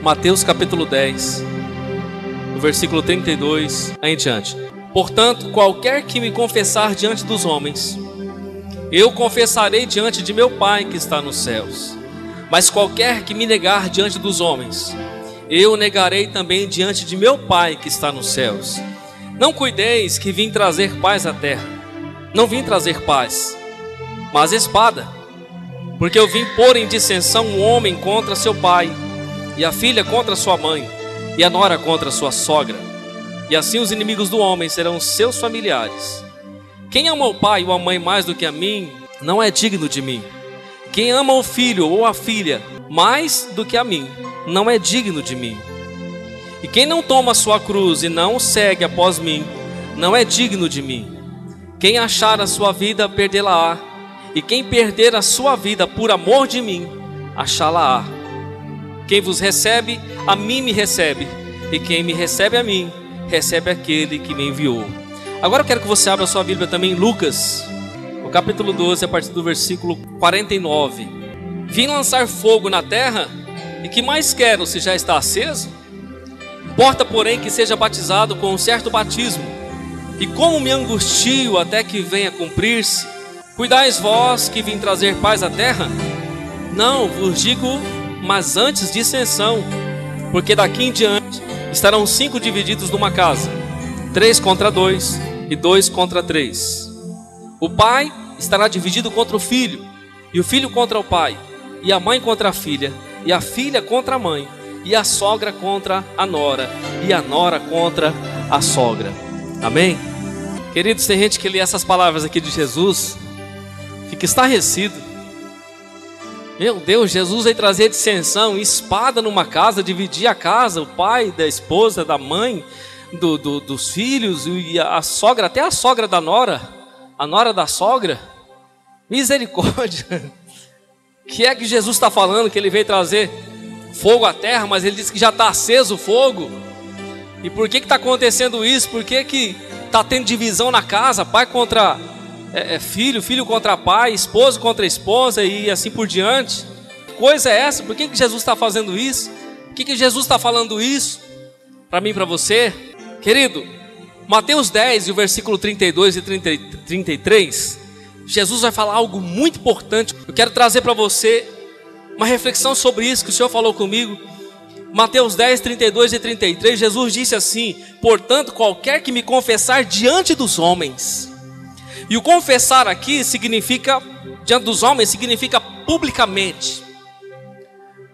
Mateus capítulo 10, no versículo 32 em diante. Portanto, qualquer que me confessar diante dos homens, eu confessarei diante de meu Pai que está nos céus. Mas qualquer que me negar diante dos homens, eu negarei também diante de meu Pai que está nos céus. Não cuideis que vim trazer paz à terra. Não vim trazer paz, mas espada. Porque eu vim pôr em dissensão um homem contra seu pai, e a filha contra sua mãe, e a nora contra sua sogra. E assim os inimigos do homem serão seus familiares. Quem ama o pai ou a mãe mais do que a mim, não é digno de mim. Quem ama o filho ou a filha mais do que a mim, não é digno de mim. E quem não toma sua cruz e não segue após mim, não é digno de mim. Quem achar a sua vida, perdê-la-á. E quem perder a sua vida por amor de mim, achá-la-á. Quem vos recebe, a mim me recebe. E quem me recebe a mim, recebe aquele que me enviou. Agora eu quero que você abra a sua Bíblia também em Lucas, no capítulo 12, a partir do versículo 49. Vim lançar fogo na terra, e que mais quero se já está aceso? Importa, porém, que seja batizado com um certo batismo. E como me angustio até que venha cumprir-se, cuidais vós que vim trazer paz à terra? Não, vos digo, mas antes dissensão, porque daqui em diante estarão 5 divididos numa casa, 3 contra 2 e 2 contra 3. O pai estará dividido contra o filho, e o filho contra o pai, e a mãe contra a filha, e a filha contra a mãe, e a sogra contra a nora, e a nora contra a sogra. Amém? Queridos, tem gente que lê essas palavras aqui de Jesus, fica estarrecido. Meu Deus, Jesus veio trazer dissensão, espada numa casa, dividir a casa, o pai da esposa, da mãe, dos filhos, e a sogra, até a sogra da nora, a nora da sogra. Misericórdia. Que é que Jesus está falando? Que ele veio trazer fogo à terra, mas ele disse que já está aceso o fogo. E por que está acontecendo isso? Por que está tendo divisão na casa? Pai contra filho, filho contra pai, esposo contra esposa e assim por diante. Que coisa é essa? Por que Jesus está fazendo isso? Por que Jesus está falando isso para mim e para você? Querido, Mateus 10 e o versículo 32 e 33, Jesus vai falar algo muito importante. Eu quero trazer para você uma reflexão sobre isso que o Senhor falou comigo. Mateus 10, 32 e 33, Jesus disse assim: portanto, qualquer que me confessar diante dos homens. E o confessar aqui significa, diante dos homens, significa publicamente.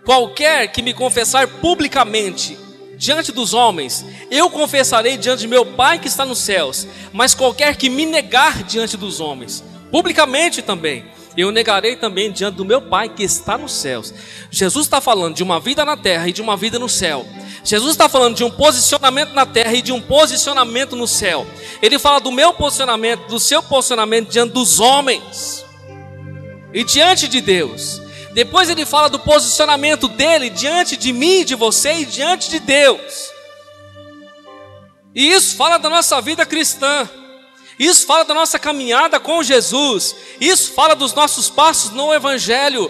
Qualquer que me confessar publicamente diante dos homens, eu confessarei diante de meu Pai que está nos céus. Mas qualquer que me negar diante dos homens, publicamente também, eu negarei também diante do meu Pai que está nos céus. Jesus está falando de uma vida na terra e de uma vida no céu. Jesus está falando de um posicionamento na terra e de um posicionamento no céu. Ele fala do meu posicionamento, do seu posicionamento diante dos homens e diante de Deus. Depois ele fala do posicionamento dele diante de mim, de você e diante de Deus. E isso fala da nossa vida cristã. Isso fala da nossa caminhada com Jesus. Isso fala dos nossos passos no Evangelho.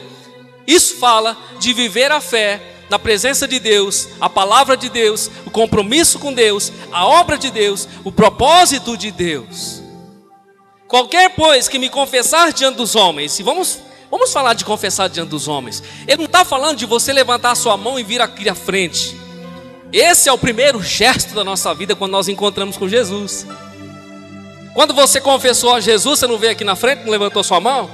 Isso fala de viver a fé na presença de Deus, a palavra de Deus, o compromisso com Deus, a obra de Deus, o propósito de Deus. Qualquer, pois, que me confessar diante dos homens, e vamos falar de confessar diante dos homens. Ele não está falando de você levantar a sua mão e vir aqui à frente. Esse é o primeiro gesto da nossa vida quando nós encontramos com Jesus. Quando você confessou a Jesus, você não veio aqui na frente, não levantou sua mão?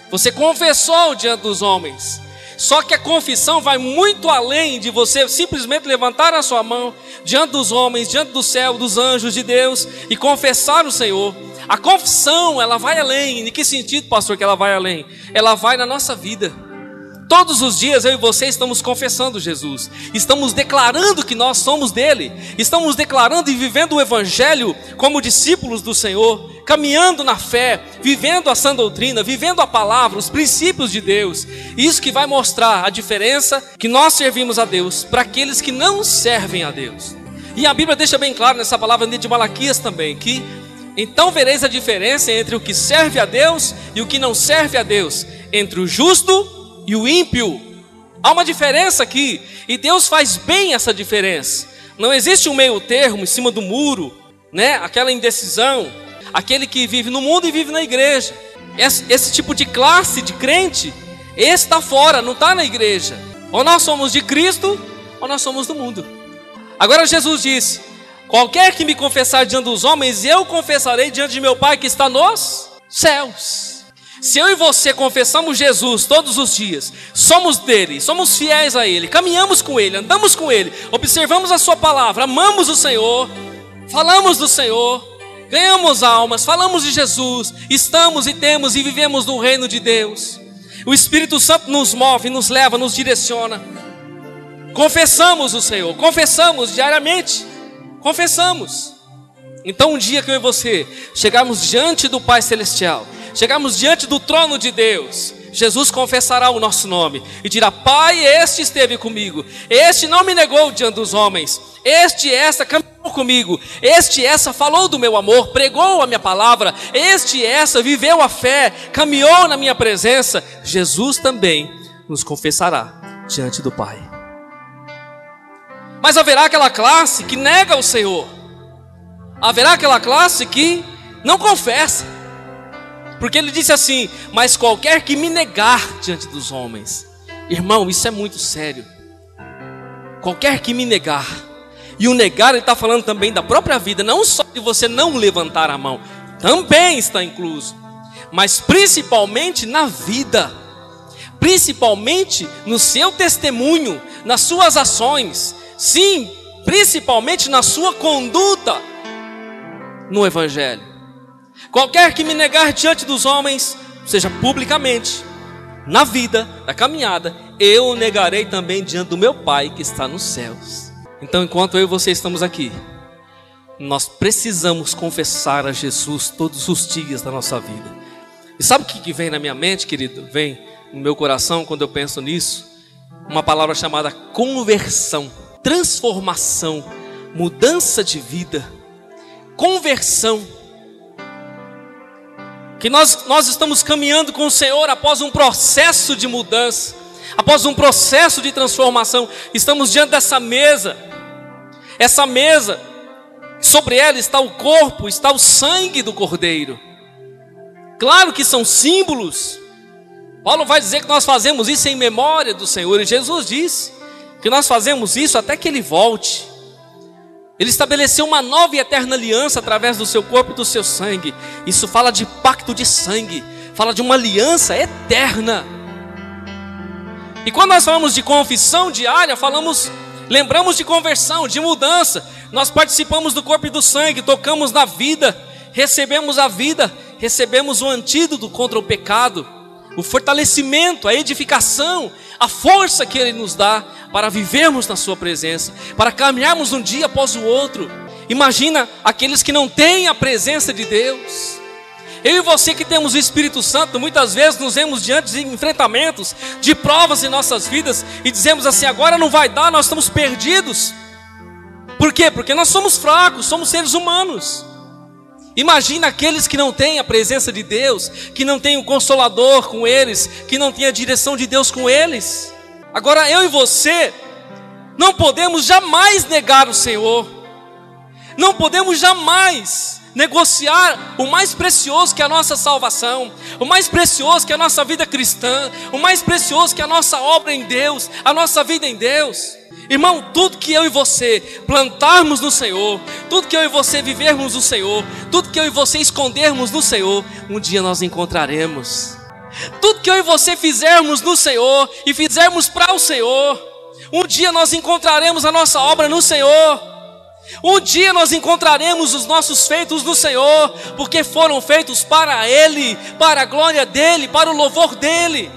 Você confessou diante dos homens. Só que a confissão vai muito além de você simplesmente levantar a sua mão diante dos homens, diante do céu, dos anjos de Deus e confessar o Senhor. A confissão, ela vai além. Em que sentido, pastor, que ela vai além? Ela vai na nossa vida. Todos os dias eu e você estamos confessando Jesus, estamos declarando que nós somos dele, estamos declarando e vivendo o Evangelho como discípulos do Senhor, caminhando na fé, vivendo a sã doutrina, vivendo a palavra, os princípios de Deus. Isso que vai mostrar a diferença que nós servimos a Deus para aqueles que não servem a Deus. E a Bíblia deixa bem claro nessa palavra de Malaquias também, que então vereis a diferença entre o que serve a Deus e o que não serve a Deus, entre o justo e o ímpio. Há uma diferença aqui, e Deus faz bem essa diferença. Não existe um meio termo em cima do muro, né? Aquela indecisão, aquele que vive no mundo e vive na igreja. Esse tipo de classe de crente, esse está fora, não está na igreja. Ou nós somos de Cristo, ou nós somos do mundo. Agora Jesus disse: qualquer que me confessar diante dos homens, eu confessarei diante de meu Pai que está nos céus. Se eu e você confessamos Jesus todos os dias, somos dele, somos fiéis a ele, caminhamos com ele, andamos com ele, observamos a sua palavra, amamos o Senhor, falamos do Senhor, ganhamos almas, falamos de Jesus, estamos e temos e vivemos no reino de Deus. O Espírito Santo nos move, nos leva, nos direciona. Confessamos o Senhor, confessamos diariamente, confessamos. Então um dia que eu e você chegarmos diante do Pai Celestial, chegarmos diante do trono de Deus, Jesus confessará o nosso nome e dirá: Pai, este esteve comigo, este não me negou diante dos homens, este e essa caminhou comigo, este e essa falou do meu amor, pregou a minha palavra, este e essa viveu a fé, caminhou na minha presença. Jesus também nos confessará diante do Pai. Mas haverá aquela classe que nega o Senhor, haverá aquela classe que não confessa. Porque ele disse assim: mas qualquer que me negar diante dos homens. Irmão, isso é muito sério. Qualquer que me negar. E o negar, ele está falando também da própria vida. Não só de você não levantar a mão, também está incluso. Mas principalmente na vida. Principalmente no seu testemunho, nas suas ações. Sim, principalmente na sua conduta no Evangelho. Qualquer que me negar diante dos homens, seja publicamente, na vida, na caminhada, eu o negarei também diante do meu Pai que está nos céus. Então, enquanto eu e você estamos aqui, nós precisamos confessar a Jesus todos os dias da nossa vida. E sabe o que vem na minha mente, querido? Vem no meu coração quando eu penso nisso? Uma palavra chamada conversão, transformação, mudança de vida, conversão. Que nós estamos caminhando com o Senhor após um processo de mudança, após um processo de transformação. Estamos diante dessa mesa. Essa mesa, sobre ela está o corpo, está o sangue do Cordeiro. Claro que são símbolos. Paulo vai dizer que nós fazemos isso em memória do Senhor. E Jesus disse que nós fazemos isso até que Ele volte. Ele estabeleceu uma nova e eterna aliança através do seu corpo e do seu sangue. Isso fala de pacto de sangue, fala de uma aliança eterna. E quando nós falamos de confissão diária, lembramos de conversão, de mudança. Nós participamos do corpo e do sangue, tocamos na vida, recebemos a vida, recebemos o antídoto contra o pecado, o fortalecimento, a edificação, a força que Ele nos dá para vivermos na sua presença, para caminharmos um dia após o outro. Imagina aqueles que não têm a presença de Deus. Eu e você que temos o Espírito Santo, muitas vezes nos vemos diante de enfrentamentos, de provas em nossas vidas, e dizemos assim: agora não vai dar, nós estamos perdidos. Por quê? Porque nós somos fracos, somos seres humanos. Imagina aqueles que não têm a presença de Deus, que não têm o Consolador com eles, que não têm a direção de Deus com eles. Agora eu e você não podemos jamais negar o Senhor, não podemos jamais negociar o mais precioso que é a nossa salvação, o mais precioso que é a nossa vida cristã, o mais precioso que é a nossa obra em Deus, a nossa vida em Deus. Irmão, tudo que eu e você plantarmos no Senhor, tudo que eu e você vivermos no Senhor, tudo que eu e você escondermos no Senhor, um dia nós encontraremos. Tudo que eu e você fizermos no Senhor e fizermos para o Senhor, um dia nós encontraremos a nossa obra no Senhor. Um dia nós encontraremos os nossos feitos no Senhor, porque foram feitos para Ele, para a glória dEle, para o louvor dEle.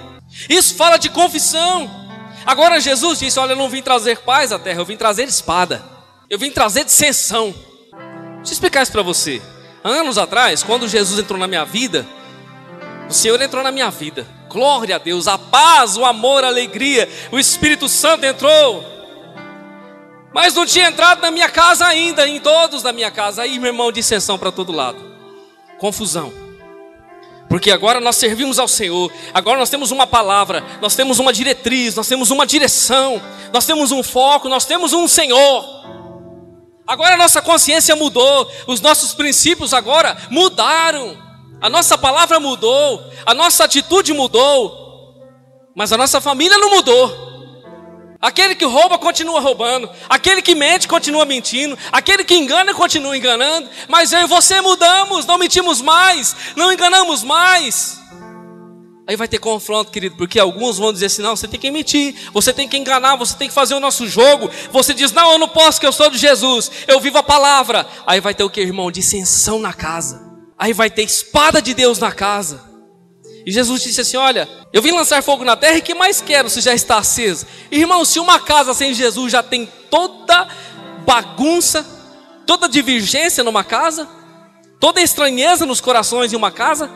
Isso fala de confissão. Agora Jesus disse: olha, eu não vim trazer paz à terra, eu vim trazer espada, eu vim trazer dissensão. Deixa eu explicar isso para você. Anos atrás, quando Jesus entrou na minha vida, o Senhor entrou na minha vida, glória a Deus, a paz, o amor, a alegria, o Espírito Santo entrou. Mas não tinha entrado na minha casa ainda, em todos da minha casa. Aí, meu irmão, dissensão para todo lado, confusão. Porque agora nós servimos ao Senhor, agora nós temos uma palavra, nós temos uma diretriz, nós temos uma direção, nós temos um foco, nós temos um Senhor. Agora a nossa consciência mudou, os nossos princípios agora mudaram, a nossa palavra mudou, a nossa atitude mudou, mas a nossa família não mudou. Aquele que rouba continua roubando, aquele que mente continua mentindo, aquele que engana continua enganando, mas eu e você mudamos, não mentimos mais, não enganamos mais. Aí vai ter confronto, querido, porque alguns vão dizer assim: não, você tem que mentir, você tem que enganar, você tem que fazer o nosso jogo. Você diz: não, eu não posso, que eu sou de Jesus, eu vivo a palavra. Aí vai ter o que, irmão? Dissensão na casa. Aí vai ter espada de Deus na casa. E Jesus disse assim: olha, eu vim lançar fogo na terra, e que mais quero se já está acesa? Irmão, se uma casa sem Jesus já tem toda bagunça, toda divergência numa casa, toda estranheza nos corações em uma casa,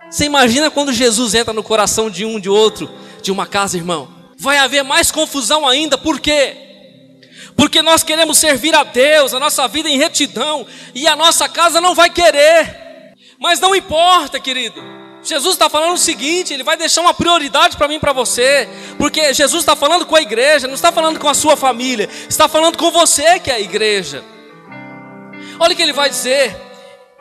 você imagina quando Jesus entra no coração de um, de outro, de uma casa, irmão? Vai haver mais confusão ainda. Por quê? Porque nós queremos servir a Deus, a nossa vida em retidão, e a nossa casa não vai querer. Mas não importa, querido. Jesus está falando o seguinte: Ele vai deixar uma prioridade para mim e para você, porque Jesus está falando com a igreja, não está falando com a sua família, está falando com você, que é a igreja. Olha o que Ele vai dizer: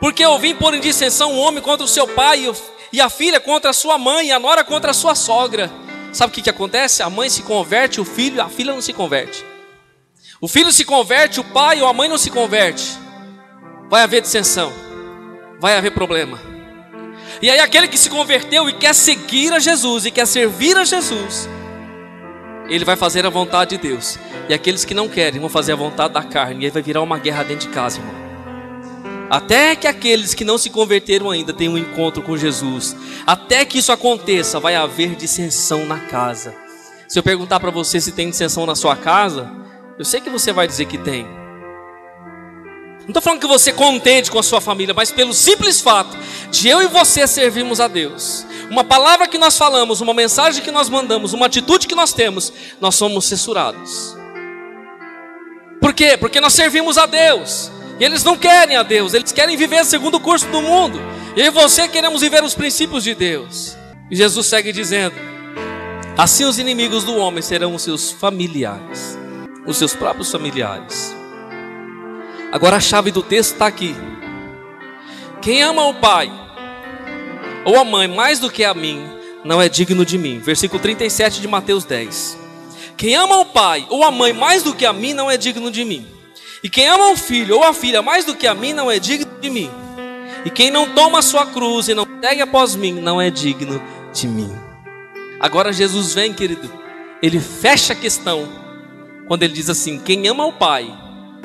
porque eu vim pôr em dissensão o homem contra o seu pai, e a filha contra a sua mãe, e a nora contra a sua sogra. Sabe o que acontece? A mãe se converte, o filho, a filha não se converte. O filho se converte, o pai ou a mãe não se converte. Vai haver dissensão, vai haver problema. E aí aquele que se converteu e quer seguir a Jesus, e quer servir a Jesus, ele vai fazer a vontade de Deus. E aqueles que não querem vão fazer a vontade da carne, e aí vai virar uma guerra dentro de casa, irmão. Até que aqueles que não se converteram ainda tenham um encontro com Jesus, até que isso aconteça, vai haver dissensão na casa. Se eu perguntar para você se tem dissensão na sua casa, eu sei que você vai dizer que tem. Não estou falando que você é contente com a sua família, mas pelo simples fato de eu e você servirmos a Deus, uma palavra que nós falamos, uma mensagem que nós mandamos, uma atitude que nós temos, nós somos censurados. Por quê? Porque nós servimos a Deus, e eles não querem a Deus, eles querem viver segundo o curso do mundo, e eu e você queremos viver os princípios de Deus. E Jesus segue dizendo: assim os inimigos do homem serão os seus familiares, os seus próprios familiares. Agora a chave do texto está aqui: quem ama o pai ou a mãe mais do que a mim, não é digno de mim. Versículo 37 de Mateus 10. Quem ama o pai ou a mãe mais do que a mim, não é digno de mim. E quem ama o filho ou a filha mais do que a mim, não é digno de mim. E quem não toma a sua cruz e não segue após mim, não é digno de mim. Agora Jesus vem, querido, Ele fecha a questão quando Ele diz assim: quem ama o pai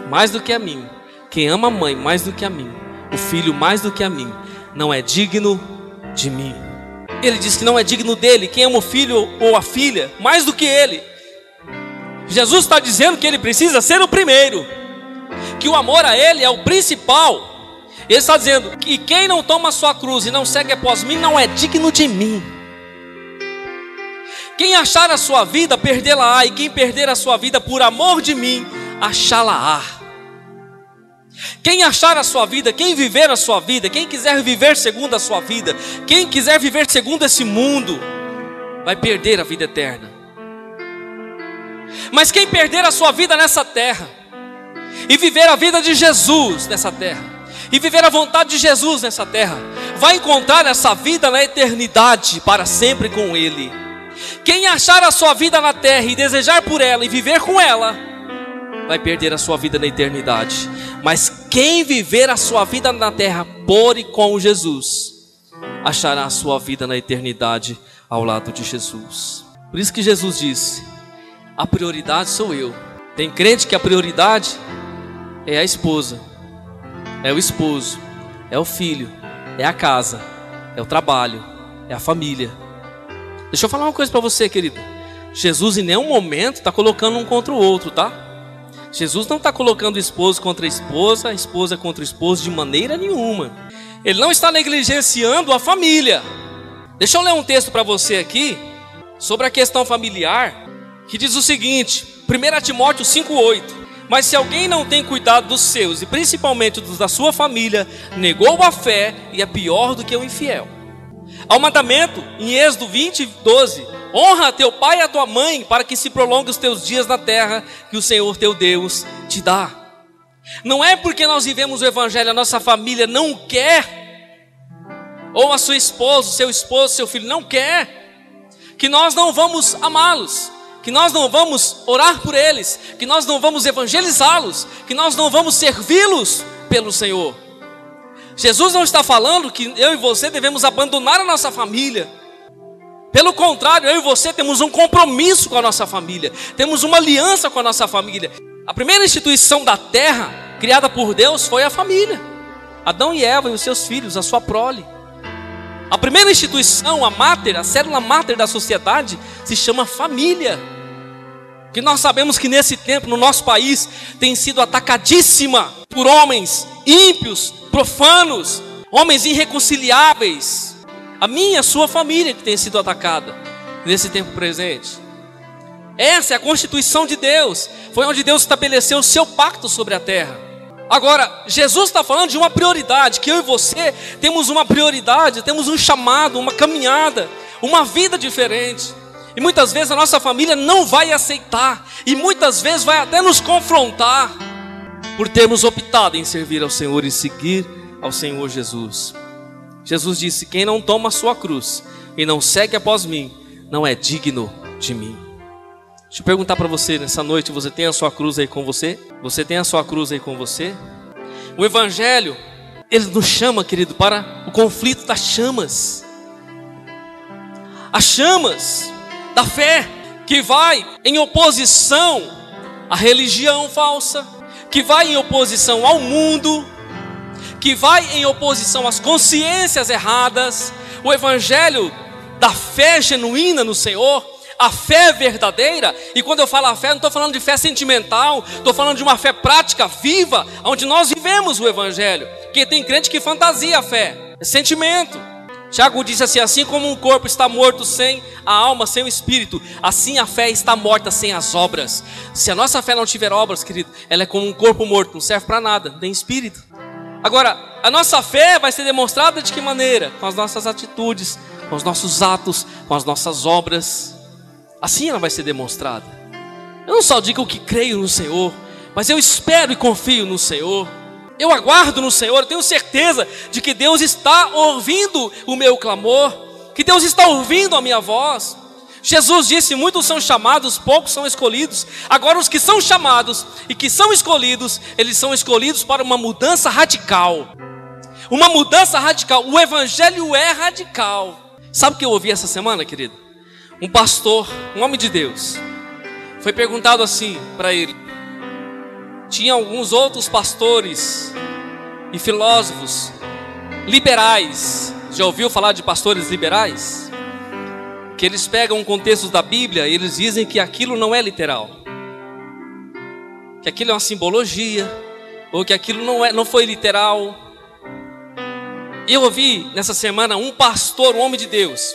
mais do que a mim, quem ama a mãe mais do que a mim, o filho mais do que a mim, não é digno de mim. Ele diz que não é digno dele quem ama o filho ou a filha mais do que ele. Jesus está dizendo que ele precisa ser o primeiro, que o amor a ele é o principal. Ele está dizendo que quem não toma a sua cruz e não segue após mim, não é digno de mim. Quem achar a sua vida, perdê-la-á, e quem perder a sua vida por amor de mim, achá-la-á. Quem achar a sua vida, quem viver a sua vida, quem quiser viver segundo a sua vida, quem quiser viver segundo esse mundo, vai perder a vida eterna. Mas quem perder a sua vida nessa terra e viver a vida de Jesus nessa terra, e viver a vontade de Jesus nessa terra, vai encontrar essa vida na eternidade para sempre com Ele. Quem achar a sua vida na terra e desejar por ela e viver com ela, vai perder a sua vida na eternidade. Mas quem viver a sua vida na terra por e com Jesus, achará a sua vida na eternidade ao lado de Jesus. Por isso que Jesus disse: a prioridade sou eu. Tem crente que a prioridade é a esposa, é o esposo, é o filho, é a casa, é o trabalho, é a família. Deixa eu falar uma coisa para você, querido. Jesus em nenhum momento está colocando um contra o outro, tá? Jesus não está colocando o esposo contra a esposa contra o esposo, de maneira nenhuma. Ele não está negligenciando a família. Deixa eu ler um texto para você aqui sobre a questão familiar, que diz o seguinte, 1 Timóteo 5,8: mas se alguém não tem cuidado dos seus, e principalmente dos da sua família, negou a fé e é pior do que o infiel. Ao mandamento, em Êxodo 20:12, honra a teu pai e a tua mãe, para que se prolongue os teus dias na terra que o Senhor teu Deus te dá. Não é porque nós vivemos o evangelho, a nossa família não quer, ou a sua esposa, o seu esposo, seu filho não quer, que nós não vamos amá-los, que nós não vamos orar por eles, que nós não vamos evangelizá-los, que nós não vamos servi-los pelo Senhor. Jesus não está falando que eu e você devemos abandonar a nossa família. Pelo contrário, eu e você temos um compromisso com a nossa família, temos uma aliança com a nossa família. A primeira instituição da terra, criada por Deus, foi a família. Adão e Eva e os seus filhos, a sua prole. A primeira instituição, a célula máter da sociedade, se chama família. Que nós sabemos que nesse tempo, no nosso país, tem sido atacadíssima por homens ímpios, profanos, homens irreconciliáveis. A minha, a sua família que tem sido atacada nesse tempo presente. Essa é a constituição de Deus. Foi onde Deus estabeleceu o seu pacto sobre a terra. Agora, Jesus está falando de uma prioridade, que eu e você temos uma prioridade, temos um chamado, uma caminhada, uma vida diferente. E muitas vezes a nossa família não vai aceitar, e muitas vezes vai até nos confrontar, por termos optado em servir ao Senhor e seguir ao Senhor Jesus. Jesus disse: quem não toma a sua cruz e não segue após mim, não é digno de mim. Deixa eu perguntar para você nessa noite, você tem a sua cruz aí com você? Você tem a sua cruz aí com você? O Evangelho, ele nos chama, querido, para o conflito das chamas. As chamas da fé, que vai em oposição à religião falsa, que vai em oposição ao mundo, que vai em oposição às consciências erradas. O Evangelho da fé genuína no Senhor, a fé verdadeira. E quando eu falo a fé, não estou falando de fé sentimental, estou falando de uma fé prática, viva, onde nós vivemos o Evangelho. Porque tem crente que fantasia a fé, é sentimento. Tiago disse assim como um corpo está morto sem a alma, sem o espírito, assim a fé está morta sem as obras. Se a nossa fé não tiver obras, querido, ela é como um corpo morto, não serve para nada, não tem espírito. Agora, a nossa fé vai ser demonstrada de que maneira? Com as nossas atitudes, com os nossos atos, com as nossas obras. Assim ela vai ser demonstrada. Eu não só digo que creio no Senhor, mas eu espero e confio no Senhor. Eu aguardo no Senhor, eu tenho certeza de que Deus está ouvindo o meu clamor, que Deus está ouvindo a minha voz. Jesus disse: muitos são chamados, poucos são escolhidos. Agora os que são chamados e que são escolhidos, eles são escolhidos para uma mudança radical. Uma mudança radical. O Evangelho é radical. Sabe o que eu ouvi essa semana, querido? Um pastor, um homem de Deus, foi perguntado assim para ele. Tinha alguns outros pastores e filósofos liberais. Já ouviu falar de pastores liberais? Que eles pegam contextos da Bíblia e eles dizem que aquilo não é literal, que aquilo é uma simbologia, ou que aquilo não foi literal. Eu ouvi nessa semana um pastor, um homem de Deus.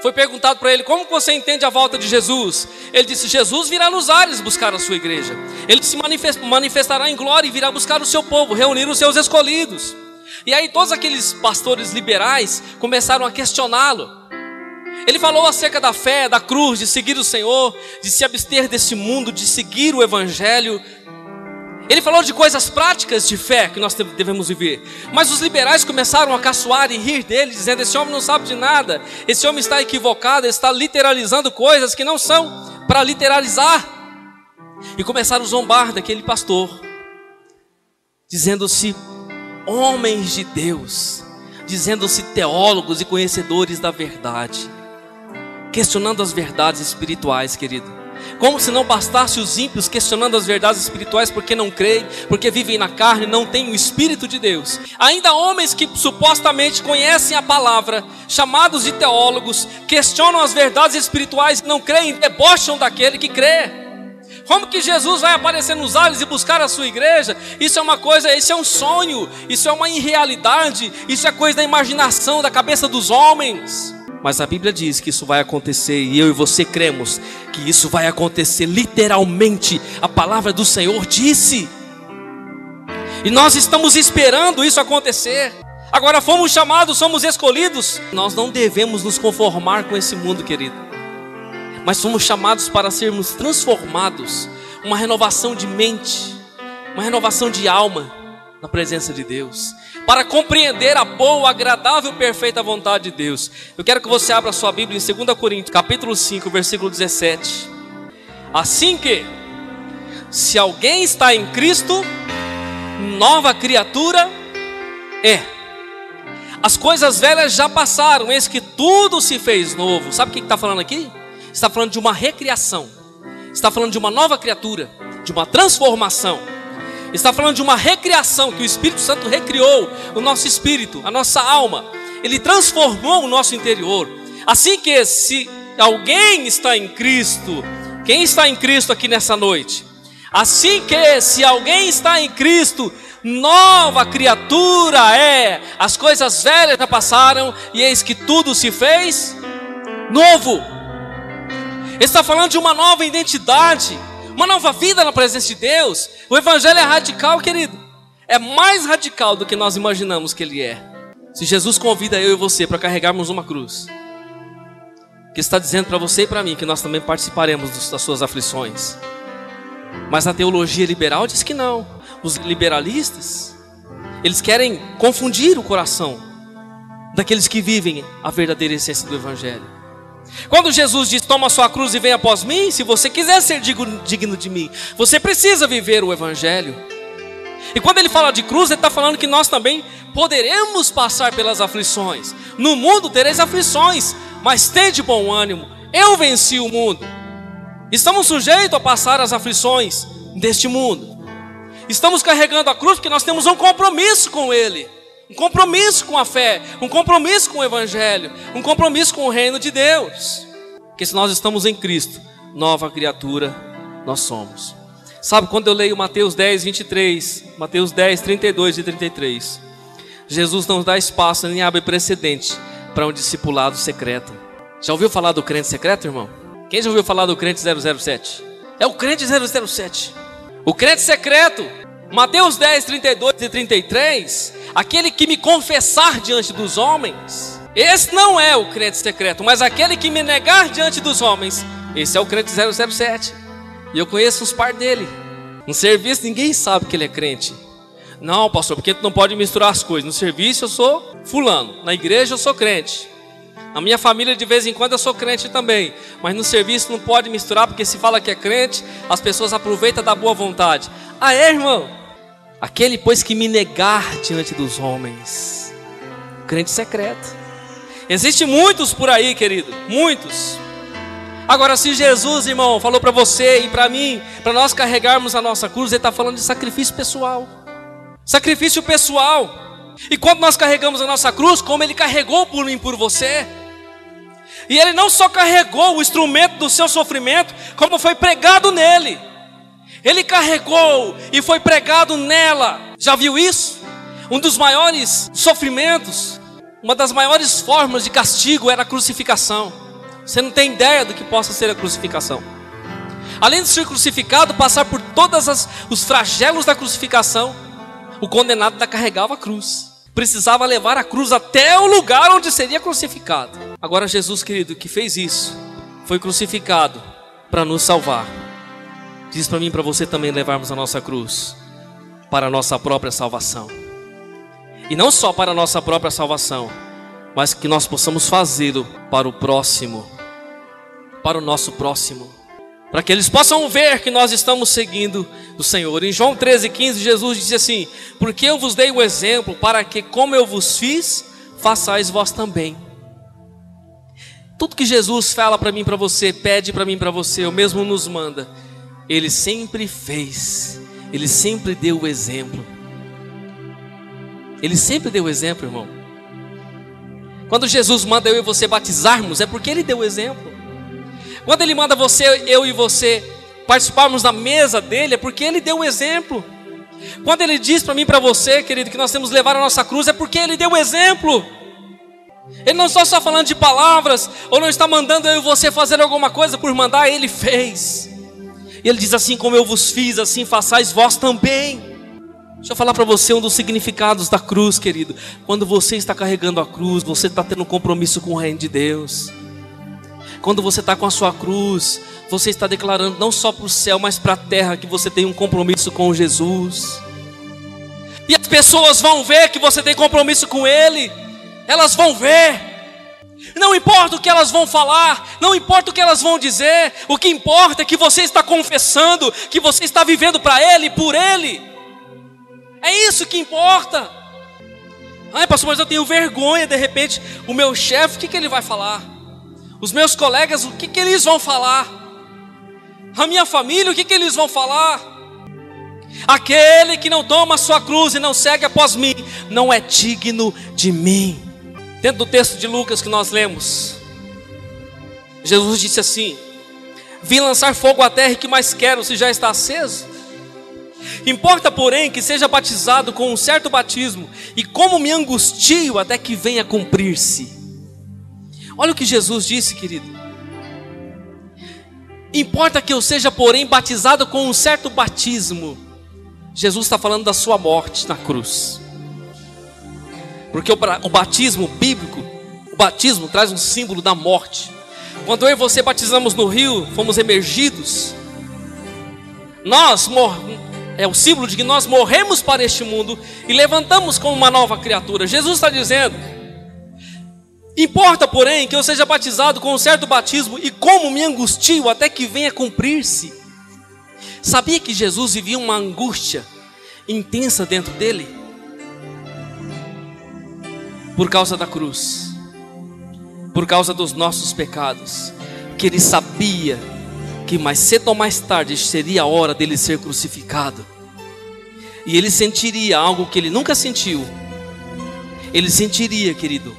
Foi perguntado para ele: como você entende a volta de Jesus? Ele disse: Jesus virá nos ares buscar a sua igreja. Ele se manifestará em glória e virá buscar o seu povo, reunir os seus escolhidos. E aí todos aqueles pastores liberais começaram a questioná-lo. Ele falou acerca da fé, da cruz, de seguir o Senhor, de se abster desse mundo, de seguir o Evangelho. Ele falou de coisas práticas de fé que nós devemos viver. Mas os liberais começaram a caçoar e rir dele, dizendo: esse homem não sabe de nada, esse homem está equivocado, ele está literalizando coisas que não são para literalizar. E começaram a zombar daquele pastor, dizendo-se homens de Deus, dizendo-se teólogos e conhecedores da verdade, questionando as verdades espirituais, querido. Como se não bastasse os ímpios questionando as verdades espirituais porque não creem, porque vivem na carne, não têm o Espírito de Deus. Ainda homens que supostamente conhecem a palavra, chamados de teólogos, questionam as verdades espirituais, não creem, debocham daquele que crê. Como que Jesus vai aparecer nos ares e buscar a sua igreja? Isso é uma coisa, isso é um sonho, isso é uma irrealidade, isso é coisa da imaginação, da cabeça dos homens. Mas a Bíblia diz que isso vai acontecer, e eu e você cremos que isso vai acontecer literalmente. A palavra do Senhor disse, e nós estamos esperando isso acontecer. Agora fomos chamados, somos escolhidos. Nós não devemos nos conformar com esse mundo, querido, mas fomos chamados para sermos transformados, uma renovação de mente, uma renovação de alma na presença de Deus, para compreender a boa, agradável e perfeita vontade de Deus. Eu quero que você abra a sua Bíblia em 2 Coríntios, capítulo 5, versículo 17. Assim que, se alguém está em Cristo, nova criatura é. As coisas velhas já passaram, eis que tudo se fez novo. Sabe o que está falando aqui? Está falando de uma recriação. Está falando de uma nova criatura, de uma transformação. Está falando de uma recriação, que o Espírito Santo recriou o nosso espírito, a nossa alma. Ele transformou o nosso interior. Assim que, se alguém está em Cristo, quem está em Cristo aqui nessa noite? Assim que, se alguém está em Cristo, nova criatura é. As coisas velhas já passaram e eis que tudo se fez novo. Ele está falando de uma nova identidade, uma nova vida na presença de Deus. O Evangelho é radical, querido. É mais radical do que nós imaginamos que ele é. Se Jesus convida eu e você para carregarmos uma cruz, que está dizendo para você e para mim que nós também participaremos das suas aflições. Mas a teologia liberal diz que não. Os liberalistas, eles querem confundir o coração daqueles que vivem a verdadeira essência do Evangelho. Quando Jesus diz, toma a sua cruz e venha após mim, se você quiser ser digno de mim, você precisa viver o Evangelho. E quando ele fala de cruz, ele está falando que nós também poderemos passar pelas aflições. No mundo tereis aflições, mas tende bom ânimo, eu venci o mundo. Estamos sujeitos a passar as aflições deste mundo. Estamos carregando a cruz porque nós temos um compromisso com Ele, um compromisso com a fé, um compromisso com o Evangelho, um compromisso com o reino de Deus. Porque se nós estamos em Cristo, nova criatura nós somos. Sabe, quando eu leio Mateus 10, 23, Mateus 10, 32 e 33, Jesus não dá espaço nem abre precedente para um discipulado secreto. Já ouviu falar do crente secreto, irmão? Quem já ouviu falar do crente 007? É o crente 007. O crente secreto, Mateus 10, 32 e 33, aquele que me confessar diante dos homens, esse não é o crente secreto, mas aquele que me negar diante dos homens, esse é o crente 007. E eu conheço uns par dele. No serviço ninguém sabe que ele é crente. Não, pastor, porque tu não pode misturar as coisas. No serviço eu sou fulano, na igreja eu sou crente. Na minha família de vez em quando eu sou crente também, mas no serviço não pode misturar, porque se fala que é crente, as pessoas aproveitam da boa vontade. Ah é, irmão? Aquele pois que me negar diante dos homens, crente secreto. Existem muitos por aí, querido, muitos. Agora, se Jesus, irmão, falou para você e para mim, para nós carregarmos a nossa cruz, ele está falando de sacrifício pessoal. Sacrifício pessoal. E quando nós carregamos a nossa cruz, como ele carregou por mim, por você, e ele não só carregou o instrumento do seu sofrimento, como foi pregado nele. Ele carregou e foi pregado nela. Já viu isso? Um dos maiores sofrimentos, uma das maiores formas de castigo era a crucificação. Você não tem ideia do que possa ser a crucificação. Além de ser crucificado, passar por todos os flagelos da crucificação, o condenado ainda carregava a cruz. Precisava levar a cruz até o lugar onde seria crucificado. Agora Jesus, querido, que fez isso, foi crucificado para nos salvar. Diz para mim e para você também levarmos a nossa cruz para a nossa própria salvação. E não só para a nossa própria salvação, mas que nós possamos fazê-lo para o próximo, para o nosso próximo, para que eles possam ver que nós estamos seguindo o Senhor. Em João 13,15, Jesus disse assim: porque eu vos dei o exemplo, para que como eu vos fiz, façais vós também. Tudo que Jesus fala para mim e para você, pede para mim e para você, ou mesmo nos manda, Ele sempre fez, Ele sempre deu o exemplo. Ele sempre deu o exemplo, irmão. Quando Jesus manda eu e você batizarmos, é porque Ele deu o exemplo. Quando Ele manda eu e você participarmos da mesa dEle, é porque Ele deu o exemplo. Quando Ele diz para mim e para você, querido, que nós temos que levar a nossa cruz, é porque Ele deu o exemplo. Ele não está só falando de palavras, ou não está mandando eu e você fazer alguma coisa por mandar, Ele fez. Ele diz assim: como eu vos fiz, assim façais vós também. Deixa eu falar para você um dos significados da cruz, querido. Quando você está carregando a cruz, você está tendo um compromisso com o reino de Deus. Quando você está com a sua cruz, você está declarando não só para o céu, mas para a terra, que você tem um compromisso com Jesus. E as pessoas vão ver que você tem compromisso com Ele. Elas vão ver. Não importa o que elas vão falar, não importa o que elas vão dizer. O que importa é que você está confessando, que você está vivendo para Ele e por Ele. É isso que importa. Ai, pastor, mas eu tenho vergonha. De repente, o meu chefe, o que ele vai falar? Os meus colegas, o que eles vão falar? A minha família, o que eles vão falar? Aquele que não toma a sua cruz e não segue após mim, não é digno de mim. Dentro do texto de Lucas que nós lemos, Jesus disse assim: vim lançar fogo à terra, e que mais quero se já está aceso? Importa, porém, que seja batizado com um certo batismo, e como me angustio até que venha cumprir-se. Olha o que Jesus disse, querido. Importa que eu seja, porém, batizado com um certo batismo. Jesus está falando da sua morte na cruz. Porque o batismo bíblico, o batismo traz um símbolo da morte. Quando eu e você batizamos no rio, fomos emergidos. É o símbolo de que nós morremos para este mundo e levantamos como uma nova criatura. Jesus está dizendo: importa, porém, que eu seja batizado com um certo batismo, e como me angustio até que venha cumprir-se. Sabia que Jesus vivia uma angústia intensa dentro dele? Por causa da cruz, por causa dos nossos pecados, que ele sabia que mais cedo ou mais tarde seria a hora dele ser crucificado. E ele sentiria algo que ele nunca sentiu. Ele sentiria, querido,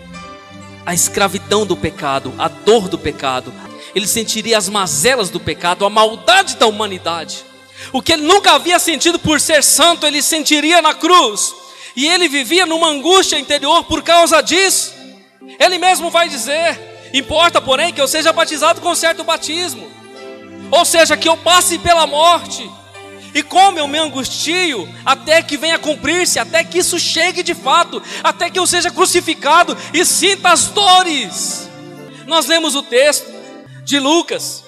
a escravidão do pecado, a dor do pecado. Ele sentiria as mazelas do pecado, a maldade da humanidade. O que ele nunca havia sentido por ser santo, ele sentiria na cruz. E ele vivia numa angústia interior por causa disso. Ele mesmo vai dizer: importa, porém, que eu seja batizado com certo batismo, ou seja, que eu passe pela morte. E como eu me angustio até que venha cumprir-se, até que isso chegue de fato, até que eu seja crucificado e sinta as dores. Nós lemos o texto de Lucas,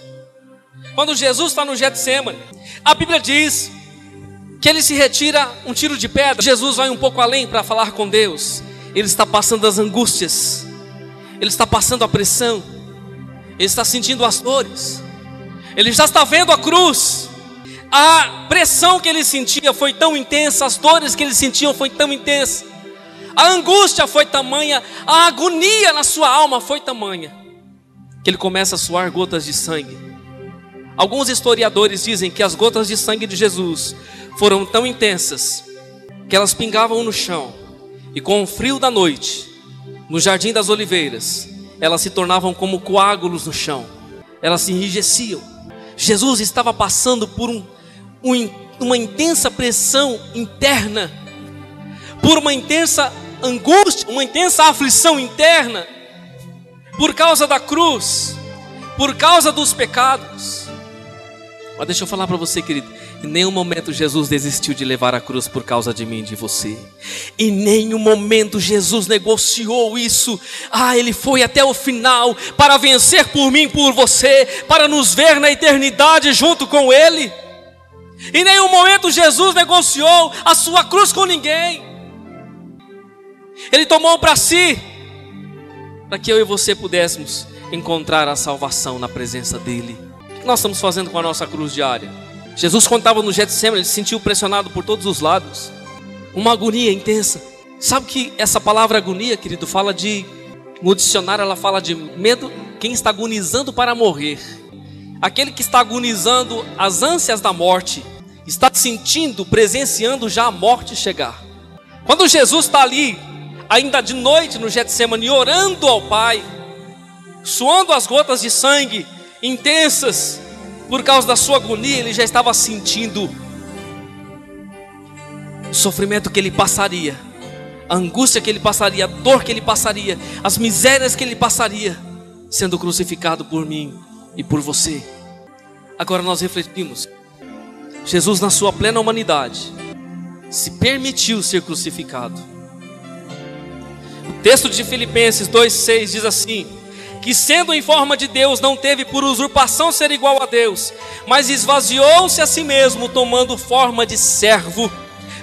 quando Jesus está no Getsêmani. A Bíblia diz que ele se retira um tiro de pedra. Jesus vai um pouco além para falar com Deus. Ele está passando as angústias, ele está passando a pressão, ele está sentindo as dores, ele já está vendo a cruz. A pressão que ele sentia foi tão intensa, as dores que ele sentia foi tão intensa, a angústia foi tamanha, a agonia na sua alma foi tamanha, que ele começa a suar gotas de sangue. Alguns historiadores dizem que as gotas de sangue de Jesus foram tão intensas que elas pingavam no chão, e com o frio da noite, no Jardim das Oliveiras, elas se tornavam como coágulos no chão, elas se enrijeciam. Jesus estava passando por uma intensa pressão interna, por uma intensa angústia, uma intensa aflição interna, por causa da cruz, por causa dos pecados. Mas deixa eu falar para você, querido, em nenhum momento Jesus desistiu de levar a cruz por causa de mim e de você. Em nenhum momento Jesus negociou isso. Ele foi até o final para vencer por mim e por você, para nos ver na eternidade junto com Ele. Em nenhum momento Jesus negociou a sua cruz com ninguém. Ele tomou para si, para que eu e você pudéssemos encontrar a salvação na presença dEle. O que nós estamos fazendo com a nossa cruz diária? Jesus, quando estava no Getsêmani, ele se sentiu pressionado por todos os lados, uma agonia intensa. Sabe que essa palavra agonia, querido, fala de, no dicionário ela fala de medo, quem está agonizando para morrer. Aquele que está agonizando as ânsias da morte, está sentindo, presenciando já a morte chegar. Quando Jesus está ali, ainda de noite no Getsêmani, orando ao Pai, suando as gotas de sangue intensas, por causa da sua agonia, ele já estava sentindo o sofrimento que ele passaria, a angústia que ele passaria, a dor que ele passaria, as misérias que ele passaria, sendo crucificado por mim e por você. Agora nós refletimos, Jesus na sua plena humanidade, se permitiu ser crucificado. O texto de Filipenses 2,6 diz assim: que sendo em forma de Deus, não teve por usurpação ser igual a Deus, mas esvaziou-se a si mesmo, tomando forma de servo,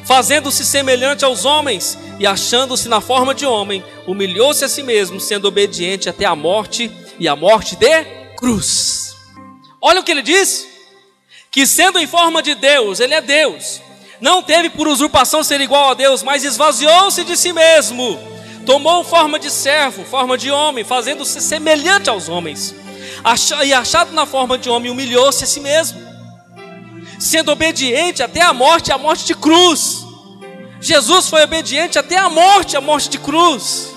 fazendo-se semelhante aos homens, e achando-se na forma de homem, humilhou-se a si mesmo, sendo obediente até a morte, e a morte de cruz. Olha o que ele diz: que sendo em forma de Deus, ele é Deus, não teve por usurpação ser igual a Deus, mas esvaziou-se de si mesmo, tomou forma de servo, forma de homem, fazendo-se semelhante aos homens, e achado na forma de homem, humilhou-se a si mesmo, sendo obediente até a morte de cruz. Jesus foi obediente até a morte de cruz.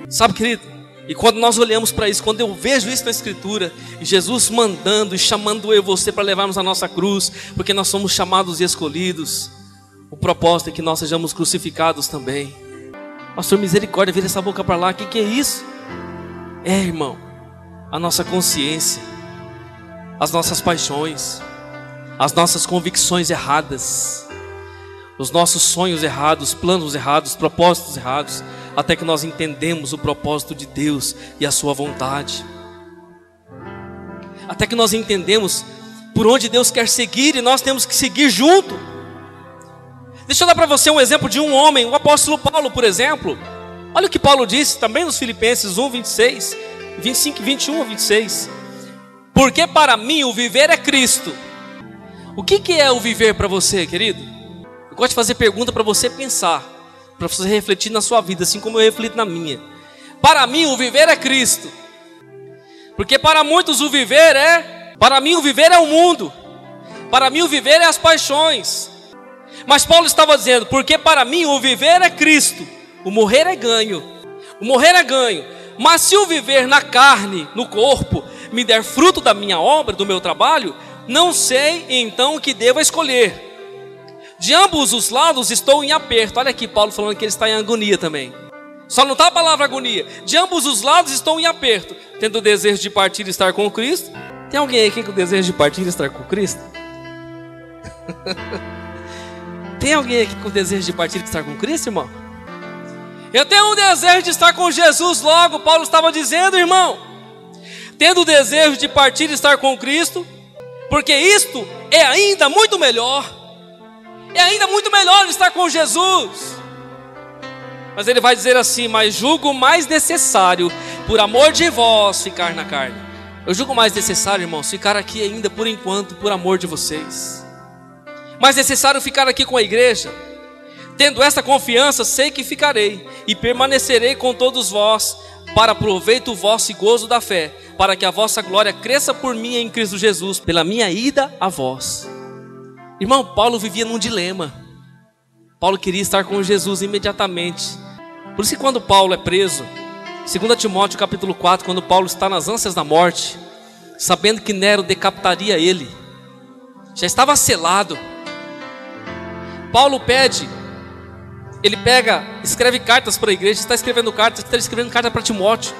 Sabe, querido, e quando nós olhamos para isso, quando eu vejo isso na Escritura, Jesus mandando e chamando eu e você para levarmos a nossa cruz, porque nós somos chamados e escolhidos, o propósito é que nós sejamos crucificados também. Pastor, misericórdia, vira essa boca para lá, o que é isso? É, irmão, a nossa consciência, as nossas paixões, as nossas convicções erradas, os nossos sonhos errados, planos errados, propósitos errados, até que nós entendemos o propósito de Deus e a sua vontade, até que nós entendemos por onde Deus quer seguir e nós temos que seguir junto. Deixa eu dar para você um exemplo de um homem, o apóstolo Paulo, por exemplo. Olha o que Paulo disse também nos Filipenses 1, 26, 25, 21 a 26. Porque para mim o viver é Cristo. O que é o viver para você, querido? Eu gosto de fazer pergunta para você pensar, para você refletir na sua vida, assim como eu reflito na minha. Para mim o viver é Cristo. Porque para muitos o viver é... Para mim o viver é o mundo. Para mim o viver é as paixões. Mas Paulo estava dizendo, porque para mim o viver é Cristo, o morrer é ganho. O morrer é ganho. Mas se o viver na carne, no corpo, me der fruto da minha obra, do meu trabalho, não sei então o que devo escolher. De ambos os lados estou em aperto. Olha aqui Paulo falando que ele está em agonia também. Só não está a palavra agonia. De ambos os lados estou em aperto, tendo o desejo de partir e estar com Cristo. Tem alguém aqui com o desejo de partir e estar com Cristo? Tem alguém aqui com o desejo de partir e estar com Cristo, irmão? Eu tenho um desejo de estar com Jesus logo. Paulo estava dizendo, irmão, tendo o desejo de partir e estar com Cristo, porque isto é ainda muito melhor. É ainda muito melhor estar com Jesus. Mas ele vai dizer assim: mas julgo mais necessário, por amor de vós, ficar na carne. Eu julgo mais necessário, irmãos, ficar aqui ainda por enquanto, por amor de vocês. Mais necessário ficar aqui com a igreja. Tendo esta confiança, sei que ficarei e permanecerei com todos vós, para proveito vosso e gozo da fé, para que a vossa glória cresça por mim em Cristo Jesus, pela minha ida a vós. Irmão, Paulo vivia num dilema. Paulo queria estar com Jesus imediatamente. Por isso que quando Paulo é preso, 2 Timóteo capítulo 4, quando Paulo está nas ânsias da morte, sabendo que Nero decapitaria ele, já estava selado. Paulo pede, ele pega, escreve cartas para a igreja, está escrevendo carta para Timóteo.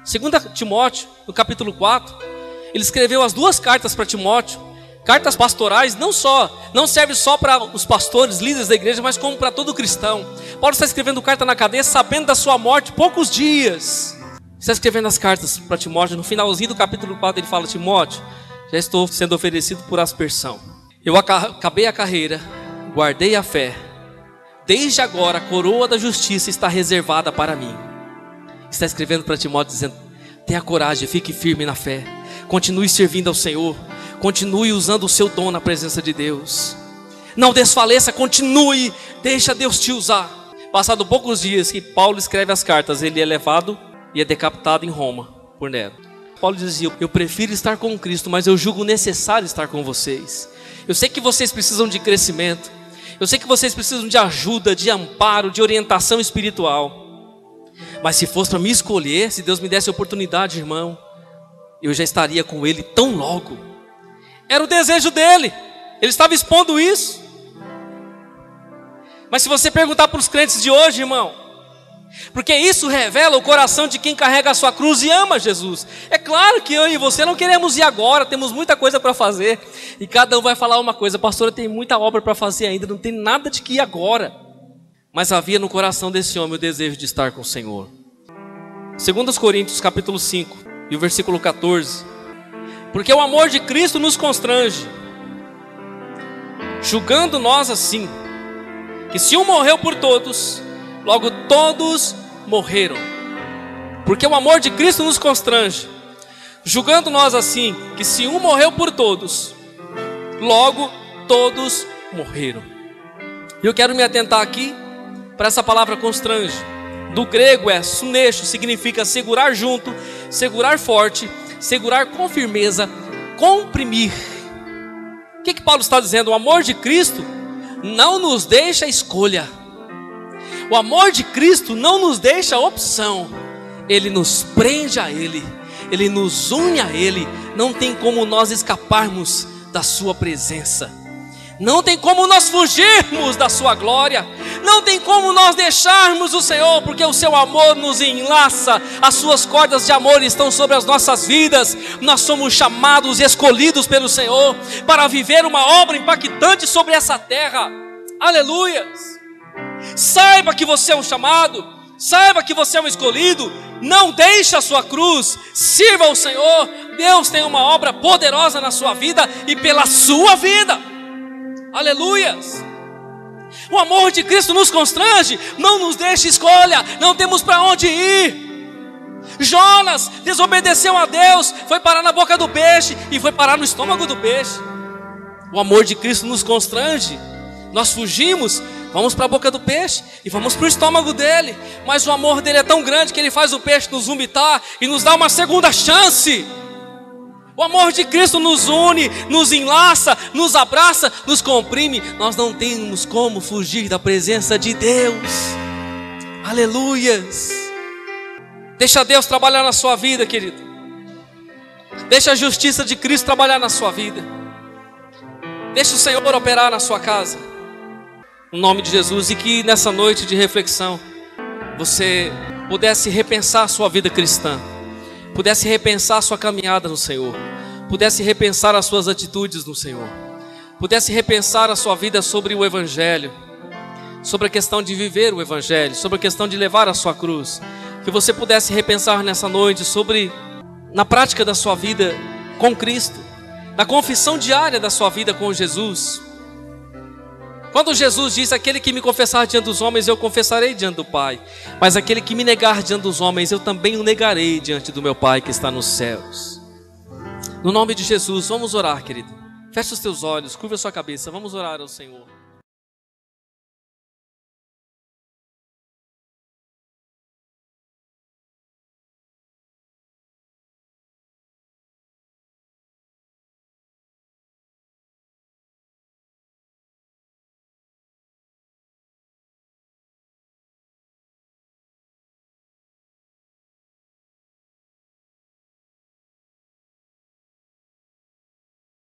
2 Timóteo, no capítulo 4, ele escreveu as duas cartas para Timóteo, cartas pastorais, não serve só para os pastores, líderes da igreja, mas como para todo cristão. Paulo está escrevendo carta na cadeia, sabendo da sua morte, poucos dias. Está escrevendo as cartas para Timóteo, no finalzinho do capítulo 4 ele fala: Timóteo, já estou sendo oferecido por aspersão. Eu acabei a carreira, guardei a fé. Desde agora a coroa da justiça está reservada para mim. Está escrevendo para Timóteo dizendo: tenha coragem, fique firme na fé, continue servindo ao Senhor, continue usando o seu dom na presença de Deus, não desfaleça, continue, deixa Deus te usar. Passado poucos dias que Paulo escreve as cartas, ele é levado e é decapitado em Roma por Nero. Paulo dizia: eu prefiro estar com Cristo, mas eu julgo necessário estar com vocês. Eu sei que vocês precisam de crescimento, eu sei que vocês precisam de ajuda, de amparo, de orientação espiritual. Mas se fosse para me escolher, se Deus me desse a oportunidade, irmão, eu já estaria com Ele tão logo. Era o desejo dele, ele estava expondo isso. Mas se você perguntar para os crentes de hoje, irmão, Porque isso revela o coração de quem carrega a sua cruz e ama Jesus. É claro que eu e você não queremos ir agora, temos muita coisa para fazer. E cada um vai falar uma coisa: pastor, eu tenho muita obra para fazer ainda, não tem nada de que ir agora. Mas havia no coração desse homem o desejo de estar com o Senhor. 2 Coríntios capítulo 5 e o versículo 14. Porque o amor de Cristo nos constrange, julgando nós assim, que se um morreu por todos, logo todos morreram. Porque o amor de Cristo nos constrange, julgando nós assim, que se um morreu por todos, logo todos morreram. E eu quero me atentar aqui para essa palavra constrange. Do grego é suneixo, significa segurar junto, segurar forte, segurar com firmeza, comprimir. O que Paulo está dizendo? O amor de Cristo não nos deixa escolha. O amor de Cristo não nos deixa opção. Ele nos prende a Ele, Ele nos une a Ele. Não tem como nós escaparmos da sua presença. Não tem como nós fugirmos da sua glória. Não tem como nós deixarmos o Senhor, porque o seu amor nos enlaça. As suas cordas de amor estão sobre as nossas vidas. Nós somos chamados e escolhidos pelo Senhor para viver uma obra impactante sobre essa terra. Aleluias! Saiba que você é um chamado, saiba que você é um escolhido. Não deixe a sua cruz, sirva ao Senhor. Deus tem uma obra poderosa na sua vida e pela sua vida. Aleluias! O amor de Cristo nos constrange, não nos deixa escolha, não temos para onde ir. Jonas desobedeceu a Deus, foi parar na boca do peixe e foi parar no estômago do peixe. O amor de Cristo nos constrange. Nós fugimos, vamos para a boca do peixe e vamos para o estômago dele. Mas o amor dele é tão grande que ele faz o peixe nos vomitar e nos dá uma segunda chance. O amor de Cristo nos une, nos enlaça, nos abraça, nos comprime. Nós não temos como fugir da presença de Deus. Aleluias! Deixa Deus trabalhar na sua vida, querido. Deixa a justiça de Cristo trabalhar na sua vida. Deixa o Senhor operar na sua casa. No nome de Jesus. E que nessa noite de reflexão você pudesse repensar a sua vida cristã, pudesse repensar a sua caminhada no Senhor, pudesse repensar as suas atitudes no Senhor, pudesse repensar a sua vida sobre o Evangelho, sobre a questão de viver o Evangelho, sobre a questão de levar a sua cruz. Que você pudesse repensar nessa noite sobre, na prática da sua vida com Cristo, na confissão diária da sua vida com Jesus. Quando Jesus diz: aquele que me confessar diante dos homens, eu confessarei diante do Pai, mas aquele que me negar diante dos homens, eu também o negarei diante do meu Pai que está nos céus. No nome de Jesus, vamos orar, querido. Feche os teus olhos, curva a sua cabeça, vamos orar ao Senhor.